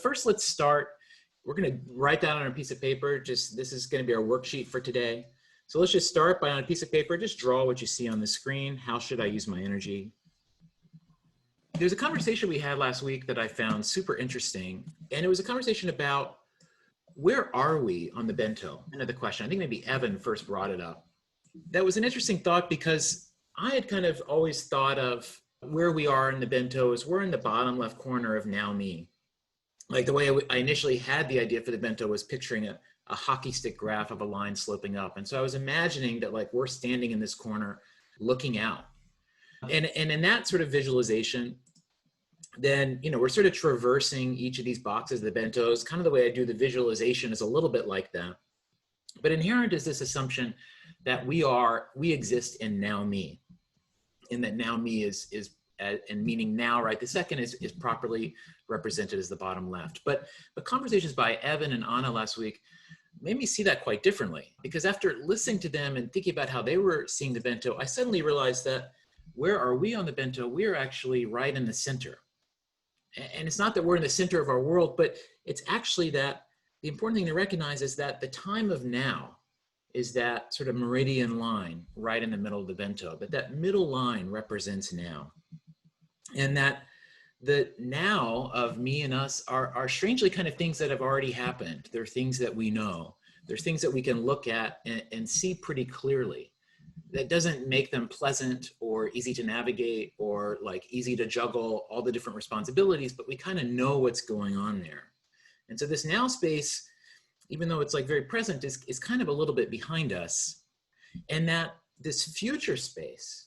First, let's start. We're going to write down on a piece of paper, this is going to be our worksheet for today. So let's just start by on a piece of paper, just draw what you see on the screen. How should I use my energy? There's a conversation we had last week that I found super interesting. And it was a conversation about where are we on the bento? Another question. I think maybe Evan first brought it up. That was an interesting thought because I had kind of always thought of where we are in the bento is we're in the bottom left corner of now me. Like the way I initially had the idea for the bento was picturing a hockey stick graph of a line sloping up. And so I was imagining that like we're standing in this corner looking out. And in that sort of visualization, then, we're sort of traversing each of these boxes, the bentos. Kind of the way I do the visualization is a little bit like that. But inherent is this assumption that we exist in now me. And that now me is and meaning now, right? The second is properly represented as the bottom left. But the conversations by Evan and Anna last week made me see that quite differently, because after listening to them and thinking about how they were seeing the bento, I suddenly realized that where are we on the bento? We're actually right in the center. And it's not that we're in the center of our world, but it's actually that the important thing to recognize is that the time of now is that sort of meridian line right in the middle of the bento, but that middle line represents now. And that the now of me and us are strangely kind of things that have already happened. They're things that we know. They're things that we can look at and see pretty clearly. That doesn't make them pleasant or easy to navigate or like easy to juggle all the different responsibilities, but we kind of know what's going on there. And so this now space, even though it's like very present, is kind of a little bit behind us. And that this future space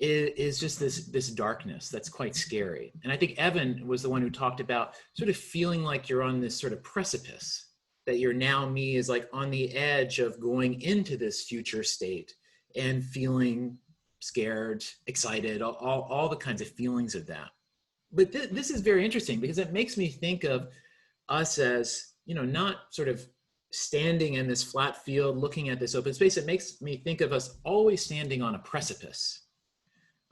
is just this darkness that's quite scary. And I think Evan was the one who talked about sort of feeling like you're on this sort of precipice, that your now me is like on the edge of going into this future state and feeling scared, excited, all the kinds of feelings of that. But this is very interesting because it makes me think of us as, not sort of standing in this flat field, looking at this open space. It makes me think of us always standing on a precipice.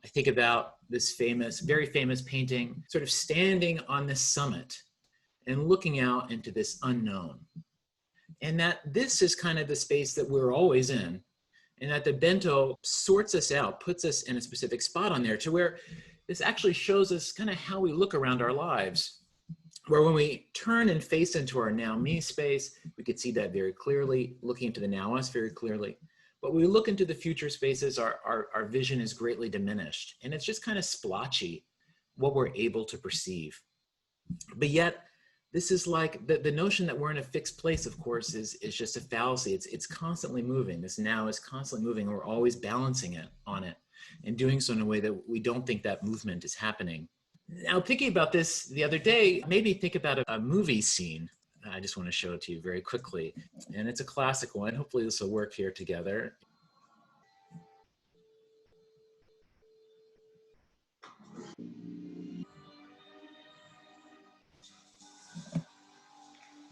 I think about this very famous painting, sort of standing on this summit and looking out into this unknown. And that this is kind of the space that we're always in. And that the bento sorts us out, puts us in a specific spot on there to where this actually shows us kind of how we look around our lives. Where when we turn and face into our now me space, we could see that very clearly, looking into the now us very clearly. But when we look into the future spaces, our vision is greatly diminished. And it's just kind of splotchy what we're able to perceive. But yet, this is like the notion that we're in a fixed place, of course, is just a fallacy. It's constantly moving. This now is constantly moving. We're always balancing it on it and doing so in a way that we don't think that movement is happening. Now, thinking about this the other day, maybe think about a movie scene. I just want to show it to you very quickly. And it's a classic one. Hopefully this will work here together.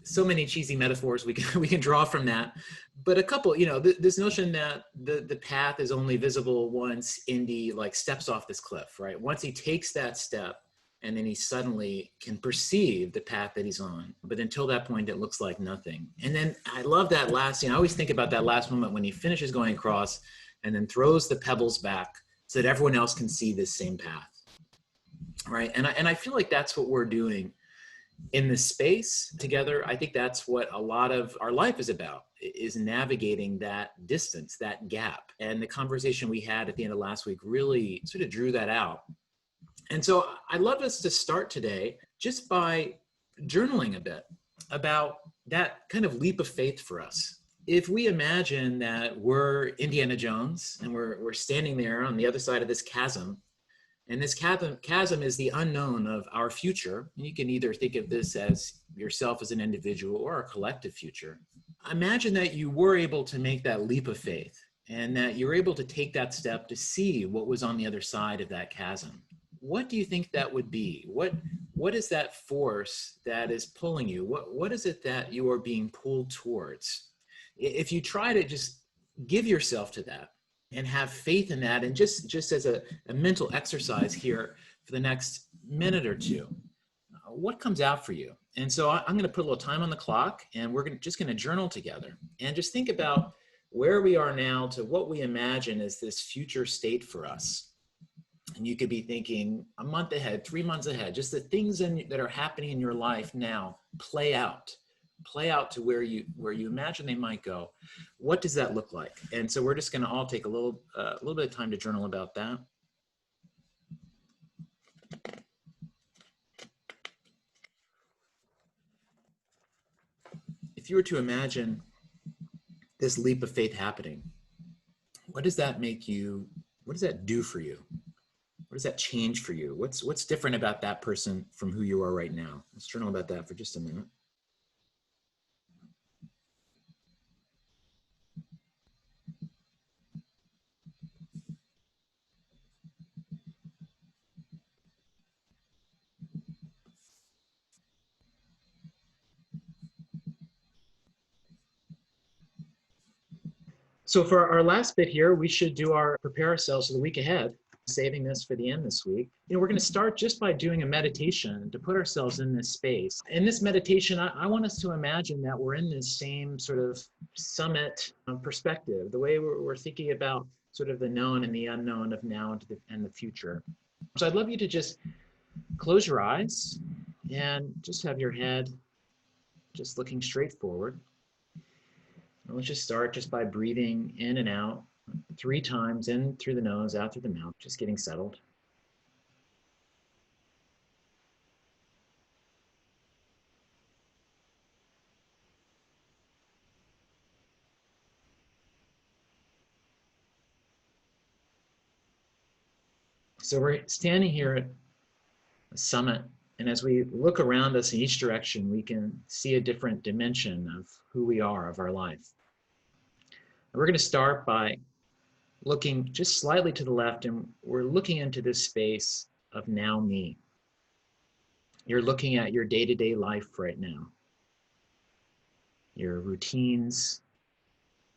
So many cheesy metaphors we can draw from that, but a couple, this notion that the path is only visible once Indy like steps off this cliff, right? Once he takes that step, and then he suddenly can perceive the path that he's on. But until that point, it looks like nothing. And then I love that last scene. I always think about that last moment when he finishes going across and then throws the pebbles back so that everyone else can see this same path, right? And I feel like that's what we're doing in this space together. I think that's what a lot of our life is about, is navigating that distance, that gap. And the conversation we had at the end of last week really sort of drew that out. And so I'd love us to start today just by journaling a bit about that kind of leap of faith for us. If we imagine that we're Indiana Jones and we're standing there on the other side of this chasm, and this chasm is the unknown of our future. And you can either think of this as yourself as an individual or a collective future. Imagine that you were able to make that leap of faith and that you're able to take that step to see what was on the other side of that chasm. What do you think that would be? What is that force that is pulling you? What is it that you are being pulled towards? If you try to just give yourself to that and have faith in that, and just as a mental exercise here for the next minute or two, what comes out for you? And so I'm going to put a little time on the clock, and we're just going to journal together and just think about where we are now to what we imagine as this future state for us. And you could be thinking a month ahead, 3 months ahead, just the things that are happening in your life now play out to where you imagine they might go. What does that look like? And so we're just going to all take a little bit of time to journal about that. If you were to imagine this leap of faith happening, what does that make you? What does that do for you? What does that change for you? What's different about that person from who you are right now? Let's journal about that for just a minute. So for our last bit here, we should prepare ourselves for the week ahead, saving this for the end this week. We're going to start just by doing a meditation to put ourselves in this space. In this meditation, I want us to imagine that we're in this same sort of summit perspective, the way we're thinking about sort of the known and the unknown of now and the future. So I'd love you to just close your eyes and just have your head just looking straight forward. Let's just start just by breathing in and out 3 times, in through the nose, out through the mouth, just getting settled. So we're standing here at a summit, and as we look around us in each direction, we can see a different dimension of who we are, of our life. And we're going to start by looking just slightly to the left, and we're looking into this space of now me. You're looking at your day-to-day life right now, your routines,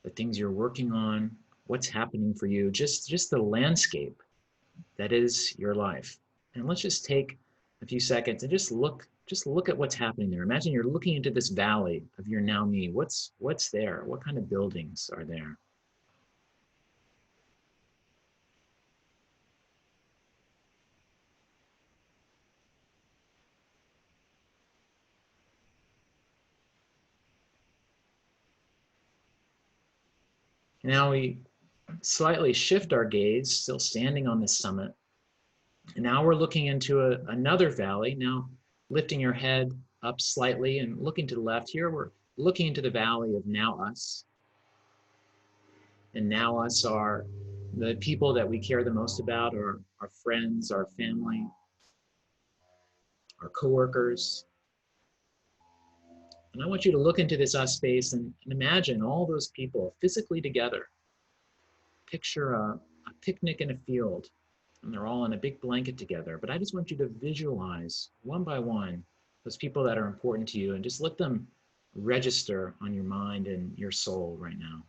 the things you're working on, what's happening for you, just the landscape that is your life. And let's just take a few seconds and just look at what's happening there. Imagine you're looking into this valley of your now me. What's there? What kind of buildings are there? Now we slightly shift our gaze, still standing on this summit. And now we're looking into another valley, now lifting your head up slightly and looking to the left. Here we're looking into the valley of now us. And now us are the people that we care the most about, or our friends, our family, our coworkers. And I want you to look into this us space and imagine all those people physically together. Picture a picnic in a field, and they're all in a big blanket together. But I just want you to visualize one by one those people that are important to you and just let them register on your mind and your soul right now.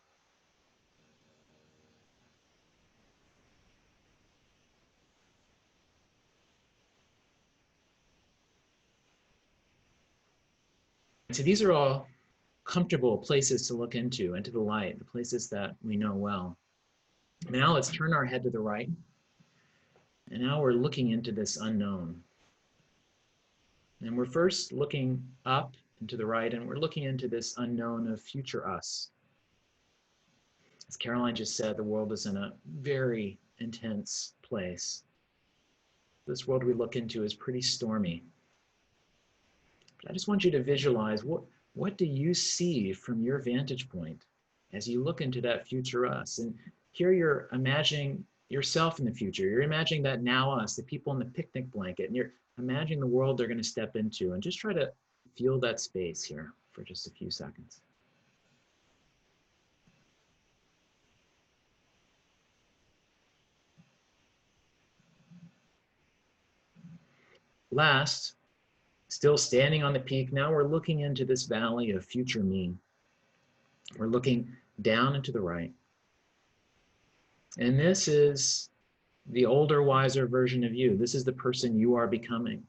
So these are all comfortable places to look into the light, the places that we know well. Now let's turn our head to the right. And now we're looking into this unknown. And we're first looking up and to the right, and we're looking into this unknown of future us. As Caroline just said, the world is in a very intense place. This world we look into is pretty stormy. But I just want you to visualize what do you see from your vantage point as you look into that future us? And here you're imagining yourself in the future. You're imagining that now us, the people in the picnic blanket, and you're imagining the world they're going to step into, and just try to feel that space here for just a few seconds. Last, still standing on the peak, now we're looking into this valley of future me. We're looking down and to the right. And this is the older, wiser version of you. This is the person you are becoming.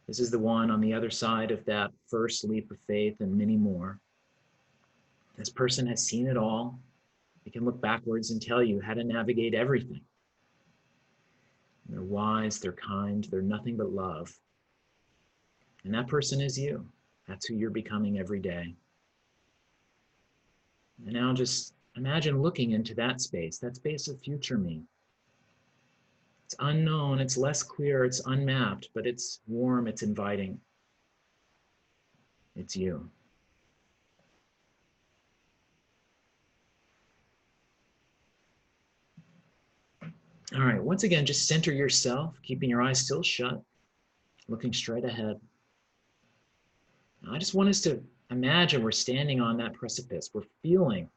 This is the one on the other side of that first leap of faith and many more. This person has seen it all. They can look backwards and tell you how to navigate everything. They're wise, they're kind, they're nothing but love. And that person is you. That's who you're becoming every day. And now just imagine looking into that space of future me. It's unknown, it's less clear, it's unmapped, but it's warm, it's inviting. It's you. All right, once again, just center yourself, keeping your eyes still shut, looking straight ahead. I just want us to imagine we're standing on that precipice. We're feeling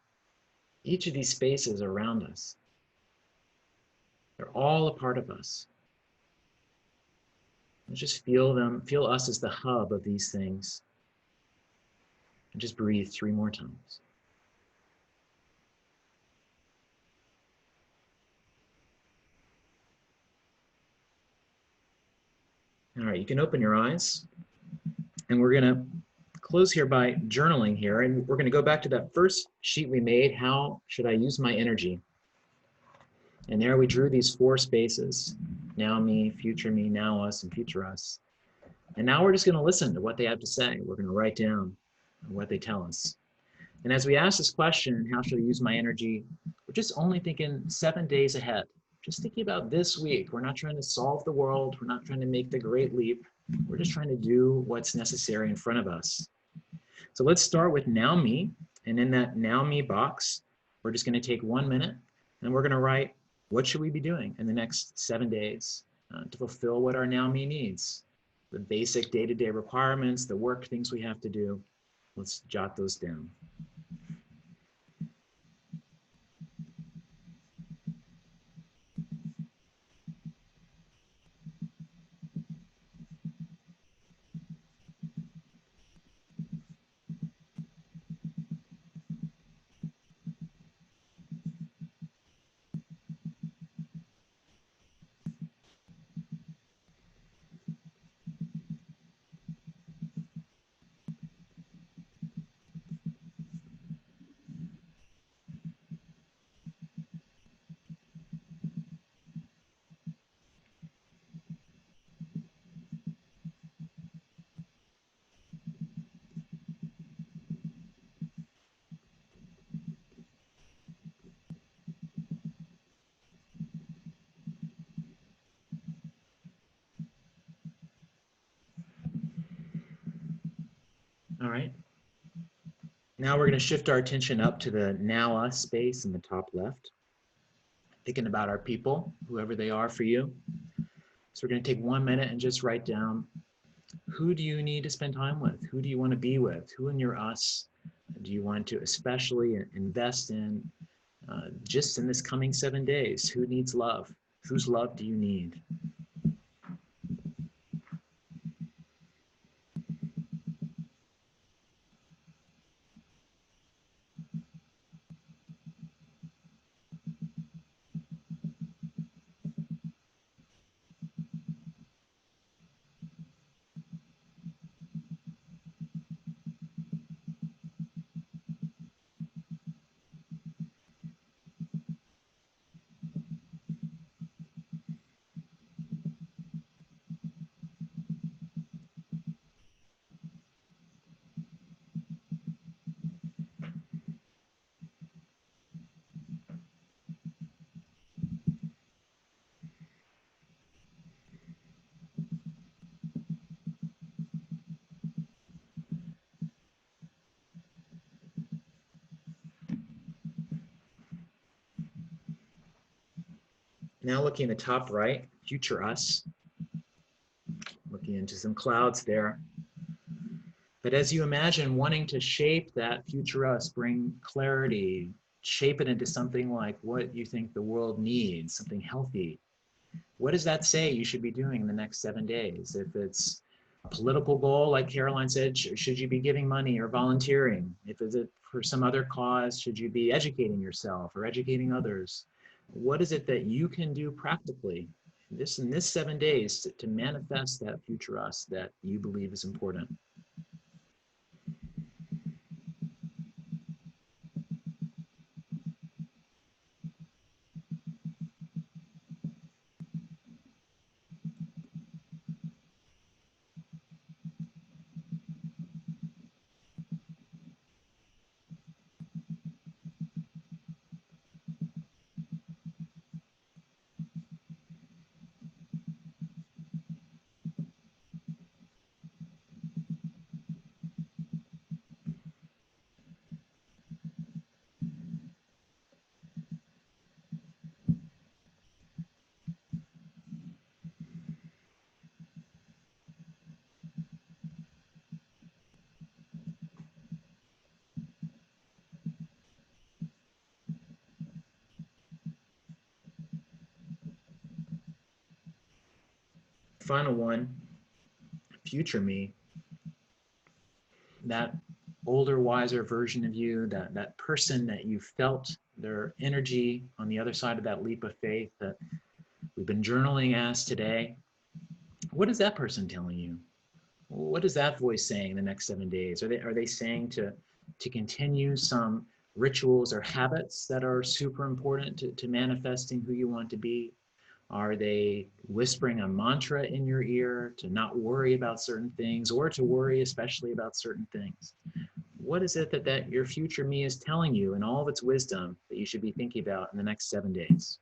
each of these spaces around us. They're all a part of us. Let's just feel them, feel us as the hub of these things. And just breathe 3 more times. All right, you can open your eyes. And we're gonna close here by journaling here. And we're gonna go back to that first sheet we made, how should I use my energy? And there we drew these 4 spaces, now me, now us, and future us. And now we're just gonna listen to what they have to say. We're gonna write down what they tell us. And as we ask this question, how should I use my energy? We're just only thinking 7 days ahead. Just thinking about this week. We're not trying to solve the world. We're not trying to make the great leap. We're just trying to do what's necessary in front of us. So let's start with now me. And in that now me box, we're just gonna take 1 minute and we're gonna write, what should we be doing in the next 7 days to fulfill what our now me needs? The basic day-to-day requirements, the work things we have to do. Let's jot those down. All right. Now we're going to shift our attention up to the now us space in the top left. Thinking about our people, whoever they are for you. So we're going to take 1 minute and just write down, who do you need to spend time with? Who do you want to be with? Who in your us do you want to especially invest in just in this coming 7 days? Who needs love? Whose love do you need? Now looking in the top right, future us. Looking into some clouds there. But as you imagine wanting to shape that future us, bring clarity, shape it into something like what you think the world needs, something healthy. What does that say you should be doing in the next 7 days? If it's a political goal, like Caroline said, should you be giving money or volunteering? If it's for some other cause, should you be educating yourself or educating others? What is it that you can do practically in this 7 days to manifest that future us that you believe is important. Final one, future me, that older, wiser version of you, that person that you felt their energy on the other side of that leap of faith that we've been journaling as today. What is that person telling you? What is that voice saying the next 7 days? Are they saying to continue some rituals or habits that are super important to manifesting who you want to be? Are they whispering a mantra in your ear to not worry about certain things or to worry especially about certain things? What is it that your future me is telling you in all of its wisdom that you should be thinking about in the next 7 days?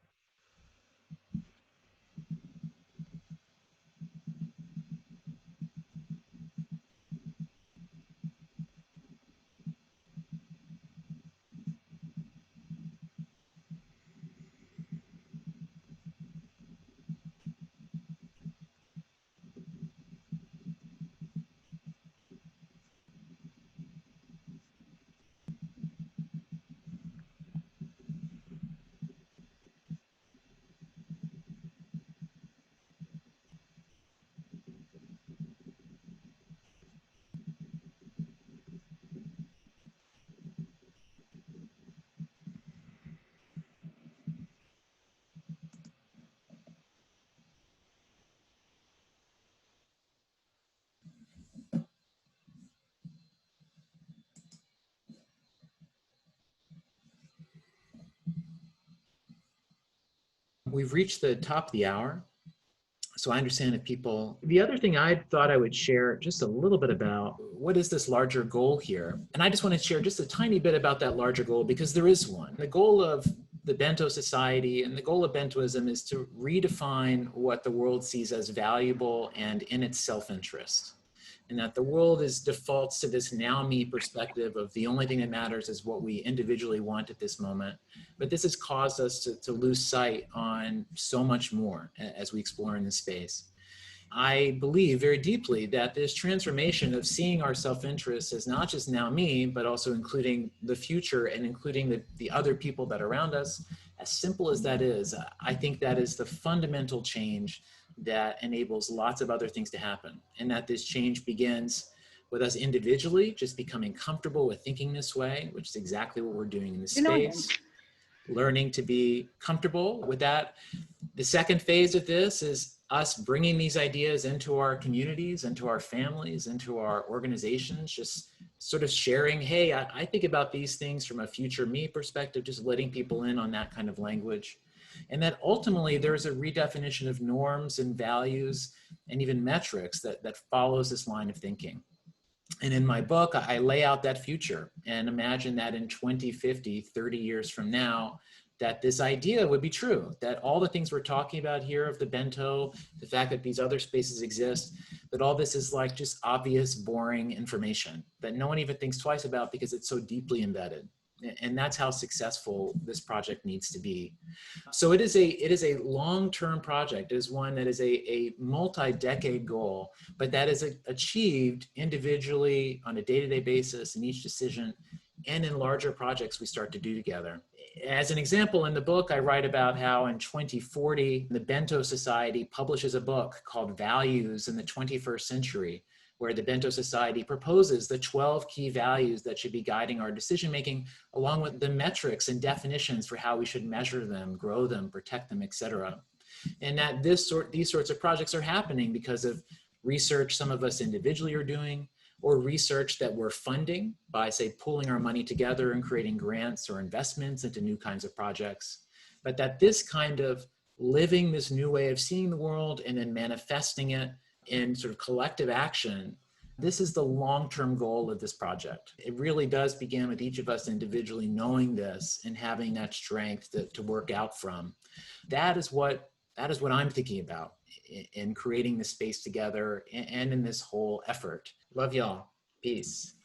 We've reached the top of the hour. So I understand if people, the other thing I thought I would share just a little bit about, what is this larger goal here? And I just want to share just a tiny bit about that larger goal because there is one. The goal of the Bento Society and the goal of Bentoism is to redefine what the world sees as valuable and in its self-interest. And that the world is defaults to this now me perspective of the only thing that matters is what we individually want at this moment. But this has caused us to lose sight on so much more as we explore in this space. I believe very deeply that this transformation of seeing our self-interest as not just now me, but also including the future and including the other people that are around us, as simple as that is, I think that is the fundamental change that enables lots of other things to happen. And that this change begins with us individually just becoming comfortable with thinking this way, which is exactly what we're doing in this space. Learning to be comfortable with that. The second phase of this is us bringing these ideas into our communities, into our families, into our organizations, just sort of sharing, hey, I think about these things from a future me perspective, just letting people in on that kind of language. And that ultimately there's a redefinition of norms and values and even metrics that follows this line of thinking. And in my book, I lay out that future and imagine that in 2050, 30 years from now, that this idea would be true, that all the things we're talking about here of the bento, the fact that these other spaces exist, that all this is like just obvious, boring information that no one even thinks twice about because it's so deeply embedded. And that's how successful this project needs to be. So it is a long-term project. It is one that is a multi-decade goal, but that is achieved individually on a day-to-day basis in each decision and in larger projects we start to do together. As an example, in the book, I write about how in 2040, the Bento Society publishes a book called Values in the 21st Century, where the Bento Society proposes the 12 key values that should be guiding our decision-making, along with the metrics and definitions for how we should measure them, grow them, protect them, etc. And that these sorts of projects are happening because of research some of us individually are doing, or research that we're funding by, say, pooling our money together and creating grants or investments into new kinds of projects. But that this kind of living this new way of seeing the world and then manifesting it in sort of collective action, this is the long-term goal of this project. It really does begin with each of us individually knowing this and having that strength to work out from. That is what I'm thinking about in creating this space together and in this whole effort. Love y'all. Peace.